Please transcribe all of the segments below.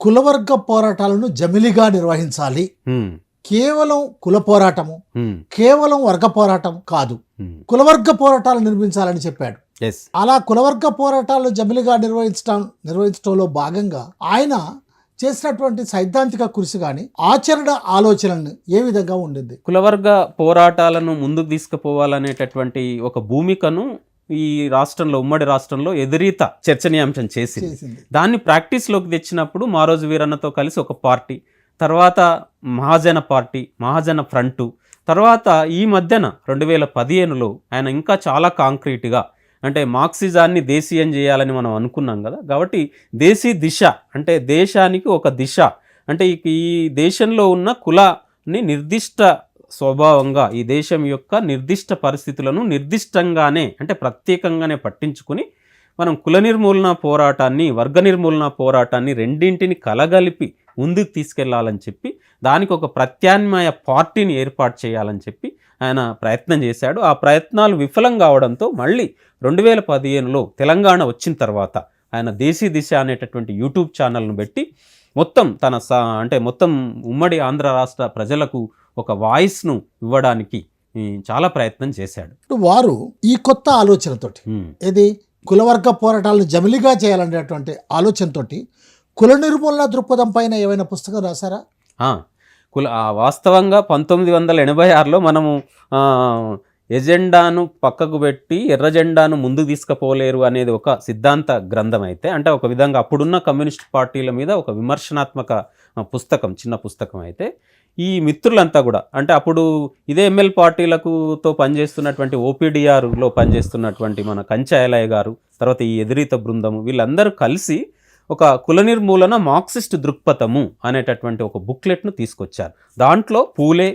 కులవర్గ పోరాటాలను జమిలిగా నిర్వహించాలి. కేవలం కుల పోరాటము, కేవలం వర్గ పోరాటం కాదు, కులవర్గ పోరాటాలు నిర్మించాలని చెప్పాడు. అలా కులవర్గ పోరాటాలను జమిలిగా నిర్వహించడంలో భాగంగా ఆయన చేసినటువంటి సైద్ధాంతిక కృషి కానీ ఆచరణ ఆలోచనలు ఏ విధంగా ఉండింది? కులవర్గ పోరాటాలను ముందుకు తీసుకుపోవాలనేటటువంటి ఒక భూమికను ఈ రాష్ట్రంలో, ఉమ్మడి రాష్ట్రంలో ఎదురీత చర్చనీయాంశం చేసింది. దాన్ని ప్రాక్టీస్లోకి తెచ్చినప్పుడు మారోజు వీరన్నతో కలిసి ఒక పార్టీ, తర్వాత మహాజన పార్టీ, మహాజన ఫ్రంటు, తర్వాత ఈ మధ్యన 2015లో ఆయన ఇంకా చాలా కాంక్రీట్గా, అంటే మార్క్సిజాన్ని దేశీయం చేయాలని మనం అనుకున్నాం కదా, కాబట్టి దేశీ దిశ అంటే దేశానికి ఒక దిశ, అంటే ఈ దేశంలో ఉన్న కులాన్ని నిర్దిష్ట స్వభావంగా, ఈ దేశం యొక్క నిర్దిష్ట పరిస్థితులను నిర్దిష్టంగానే అంటే ప్రత్యేకంగానే పట్టించుకుని మనం కుల నిర్మూలన పోరాటాన్ని, వర్గ నిర్మూలన పోరాటాన్ని రెండింటిని కలగలిపి ముందుకు తీసుకెళ్లాలని చెప్పి దానికి ఒక ప్రత్యామ్నాయ పార్టీని ఏర్పాటు చేయాలని చెప్పి ఆయన ప్రయత్నం చేశాడు. ఆ ప్రయత్నాలు విఫలం కావడంతో మళ్ళీ 2015లో తెలంగాణ వచ్చిన తర్వాత ఆయన దేశీ దిశ అనేటటువంటి యూట్యూబ్ ఛానల్ను పెట్టి మొత్తం అంటే మొత్తం ఉమ్మడి ఆంధ్ర రాష్ట్ర ప్రజలకు ఒక వాయిస్ను ఇవ్వడానికి చాలా ప్రయత్నం చేశాడు. వారు ఈ కొత్త ఆలోచనతోటి, ఏది కులవర్గ పోరాటాలను జమిలిగా చేయాలనేటువంటి ఆలోచనతోటి కుల నిర్మూలన దృక్పథం పైన ఏమైనా పుస్తకం రాశారా? వాస్తవంగా 1986లో మనము ఎజెండాను పక్కకు పెట్టి ఎర్ర జెండాను ముందుకు తీసుకుపోలేరు అనేది ఒక సిద్ధాంత గ్రంథం అయితే, అంటే ఒక విధంగా అప్పుడున్న కమ్యూనిస్ట్ పార్టీల మీద ఒక విమర్శనాత్మక పుస్తకం, చిన్న పుస్తకం అయితే, ఈ మిత్రులంతా కూడా అంటే అప్పుడు ఇదే ఎంఎల్ పార్టీలకుతో పనిచేస్తున్నటువంటి ఓపీడీఆర్లో పనిచేస్తున్నటువంటి మన కంచె ఐలయ్య గారు, తర్వాత ఈ ఎదిరీత బృందము, వీళ్ళందరూ కలిసి ఒక కుల నిర్మూలన మార్క్సిస్ట్ దృక్పథము అనేటటువంటి ఒక బుక్లెట్ను తీసుకొచ్చారు. దాంట్లో పూలే,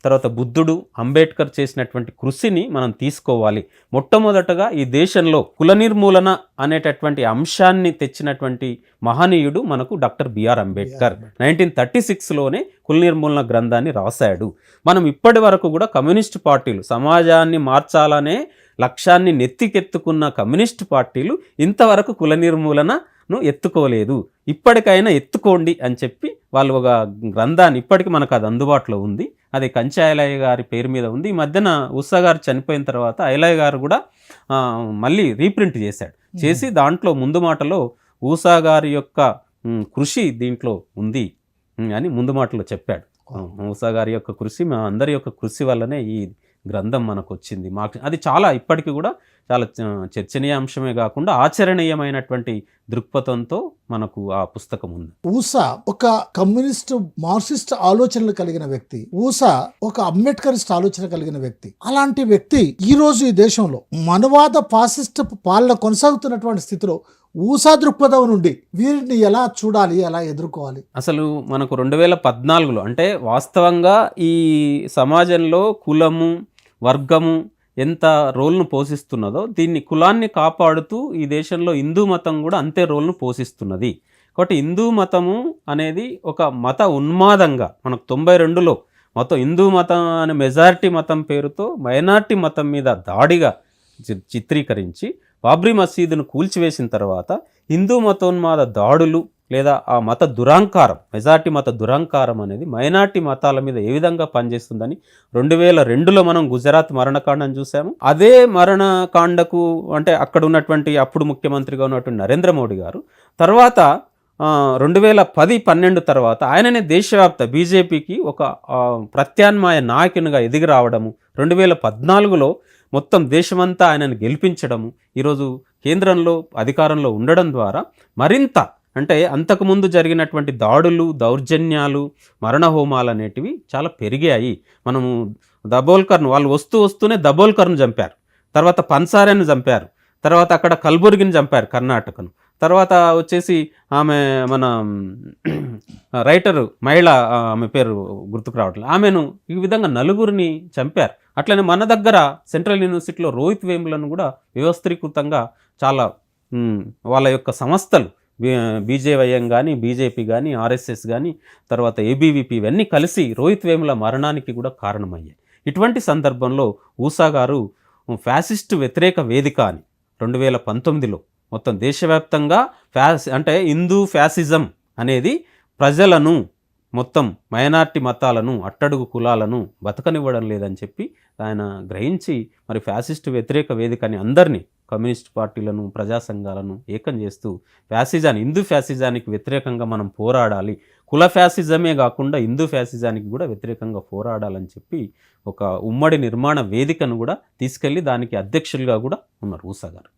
తర్వాత బుద్ధుడు, అంబేద్కర్ చేసినటువంటి కృషిని మనం తీసుకోవాలి. మొట్టమొదటగా ఈ దేశంలో కుల నిర్మూలన అనేటటువంటి అంశాన్ని తెచ్చినటువంటి మహనీయుడు మనకు డాక్టర్ బిఆర్ అంబేద్కర్. 1936లోనే కుల నిర్మూలన గ్రంథాన్ని రాశాడు. మనం ఇప్పటి వరకు కూడా కమ్యూనిస్ట్ పార్టీలు సమాజాన్ని మార్చాలనే లక్ష్యాన్ని నెత్తికెత్తుకున్న కమ్యూనిస్ట్ పార్టీలు ఇంతవరకు కుల నిర్మూలనను ఎత్తుకోలేదు. ఇప్పటికైనా ఎత్తుకోండి అని చెప్పి వాళ్ళు ఒక గ్రంథాన్ని, ఇప్పటికి మనకు అది అందుబాటులో ఉంది, అది కంచె ఐలయ్య గారి పేరు మీద ఉంది. ఈ మధ్యన ఉషా గారు చనిపోయిన తర్వాత ఐలయ్య గారు కూడా మళ్ళీ రీప్రింట్ చేసి దాంట్లో ముందు మాటలో ఉషా గారి యొక్క కృషి దీంట్లో ఉంది అని ముందు మాటలో చెప్పాడు. ఉషా గారి యొక్క కృషి, మా అందరి యొక్క కృషి వల్లనే ఈ గ్రంథం మనకు వచ్చింది. అది చాలా ఇప్పటికీ కూడా చాలా చర్చనీయాంశమే కాకుండా ఆచరణీయమైనటువంటి దృక్పథంతో మనకు ఆ పుస్తకం ఉంది. ఊసా ఒక కమ్యూనిస్ట్ మార్క్సిస్ట్ ఆలోచనలు కలిగిన వ్యక్తి, ఊసా ఒక అంబేద్కరిస్ట్ ఆలోచన కలిగిన వ్యక్తి. అలాంటి వ్యక్తి ఈ రోజు ఈ దేశంలో మనవాద ఫాసిస్ట్ పాలన కొనసాగుతున్నటువంటి స్థితిలో ఊసా దృక్పథం నుండి వీరిని ఎలా చూడాలి, ఎలా ఎదుర్కోవాలి? అసలు మనకు 2014లో అంటే వాస్తవంగా ఈ సమాజంలో కులము, వర్గము ఎంత రోల్ను పోషిస్తున్నదో, దీన్ని కులాన్ని కాపాడుతూ ఈ దేశంలో హిందూ మతం కూడా అంతే రోల్ను పోషిస్తున్నది. కాబట్టి హిందూ మతము అనేది ఒక మత ఉన్మాదంగా మనకు 92లో మొత్తం హిందూ మతం అనే మెజారిటీ మతం పేరుతో మైనారిటీ మతం మీద దాడిగా చిత్రీకరించి బాబ్రీ మసీదును కూల్చివేసిన తర్వాత హిందూ మతోన్మాద దాడులు లేదా ఆ మత దురాంకారం, మెజార్టీ మత దురాంకారం అనేది మైనార్టీ మతాల మీద ఏ విధంగా పనిచేస్తుందని 2002లో మనం గుజరాత్ మరణకాండను చూసాము. అదే మరణకాండకు అంటే అక్కడ ఉన్నటువంటి అప్పుడు ముఖ్యమంత్రిగా ఉన్నటువంటి నరేంద్ర మోడీ గారు తర్వాత 2010-12 తర్వాత ఆయననే దేశవ్యాప్త బీజేపీకి ఒక ప్రత్యామ్నాయ నాయకునిగా ఎదిగి రావడము, 2014లో మొత్తం దేశమంతా ఆయనను గెలిపించడము, ఈరోజు కేంద్రంలో అధికారంలో ఉండడం ద్వారా మరింత అంటే అంతకుముందు జరిగినటువంటి దాడులు, దౌర్జన్యాలు, మరణహోమాలు అనేటివి చాలా పెరిగాయి. మనము దబోల్కర్ను వాళ్ళు వస్తూనే దబోల్కర్ను చంపారు, తర్వాత పన్సారెను చంపారు, తర్వాత అక్కడ కల్బుర్గిని చంపారు కర్ణాటకను, తర్వాత వచ్చేసి ఆమె మన రైటరు మహిళ, ఆమె పేరు గుర్తుకు రావట్లేదు, ఆమెను ఈ విధంగా నలుగురిని చంపారు. అట్లనే మన దగ్గర సెంట్రల్ యూనివర్సిటీలో రోహిత్ వేములను కూడా వ్యవస్థీకృతంగా చాలా వాళ్ళ యొక్క సంస్థలు బీజేవైఎం కానీ, బీజేపీ కానీ, ఆర్ఎస్ఎస్ కానీ, తర్వాత ఏబీవీపీ ఇవన్నీ కలిసి రోహిత్ వేముల మరణానికి కూడా కారణమయ్యాయి. ఇటువంటి సందర్భంలో ఊసా గారు ఫ్యాసిస్ట్ వ్యతిరేక వేదిక అని 2019లో మొత్తం దేశవ్యాప్తంగా అంటే హిందూ ఫ్యాసిజం అనేది ప్రజలను మొత్తం మైనార్టీ మతాలను అట్టడుగు కులాలను బతకనివ్వడం లేదని చెప్పి ఆయన గ్రహించి మరి ఫ్యాసిస్ట్ వ్యతిరేక వేదికని అందరినీ కమ్యూనిస్ట్ పార్టీలను ప్రజా సంఘాలను ఏకం చేస్తూ హిందూ ఫ్యాసిజానికి వ్యతిరేకంగా మనం పోరాడాలి, కుల ఫ్యాసిజమే కాకుండా హిందూ ఫ్యాసిజానికి కూడా వ్యతిరేకంగా పోరాడాలని చెప్పి ఒక ఉమ్మడి నిర్మాణ వేదికను కూడా తీసుకెళ్ళి దానికి అధ్యక్షులుగా కూడా ఉన్నారు ఊసా గారు.